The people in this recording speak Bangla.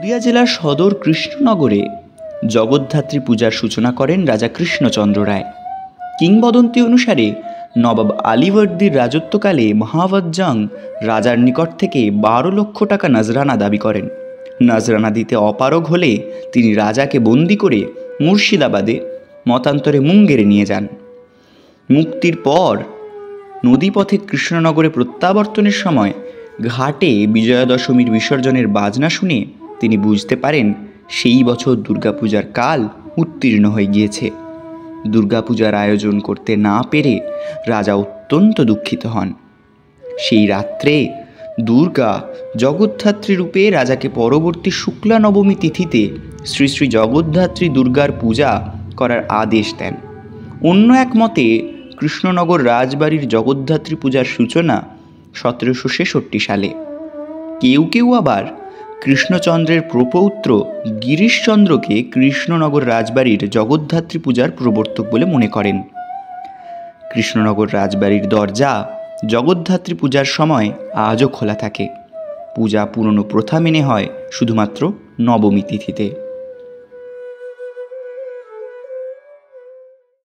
নদিয়া জেলার সদর কৃষ্ণনগরে জগদ্ধাত্রী পূজার সূচনা করেন রাজা কৃষ্ণচন্দ্র রায়। কিংবদন্তি অনুসারে নবাব আলীবর্দীর রাজত্বকালে মহাবজ্জং রাজার নিকট থেকে 12 লক্ষ টাকা নজরানা দাবি করেন। নজরানা দিতে অপারগ হলে তিনি রাজাকে বন্দি করে মুর্শিদাবাদে, মতান্তরে মুঙ্গেরে নিয়ে যান। মুক্তির পর নদীপথে কৃষ্ণনগরে প্রত্যাবর্তনের সময় ঘাটে বিজয়া দশমীর বিসর্জনের বাজনা শুনে তিনি বুঝতে পারেন সেই বছর দুর্গাপূজার কাল উত্তীর্ণ হয়ে গিয়েছে। দুর্গাপূজার আয়োজন করতে না পেরে রাজা অত্যন্ত দুঃখিত হন। সেই রাত্রে দুর্গা জগদ্ধাত্রী রূপে রাজাকে পরবর্তী শুক্লা নবমী তিথিতে শ্রী শ্রী জগদ্ধাত্রী দুর্গার পূজা করার আদেশ দেন। অন্য এক মতে কৃষ্ণনগর রাজবাড়ির জগদ্ধাত্রী পূজার সূচনা 1766 সালে। কেউ কেউ আবার কৃষ্ণচন্দ্রের প্রপৌত্র গিরিশচন্দ্রকে কৃষ্ণনগর রাজবাড়ির জগদ্ধাত্রী পূজার প্রবর্তক বলে মনে করেন। কৃষ্ণনগর রাজবাড়ির দরজা জগদ্ধাত্রী পূজার সময় আজও খোলা থাকে। পূজা পুরনো প্রথা মেনে হয় শুধুমাত্র নবমী তিথিতে।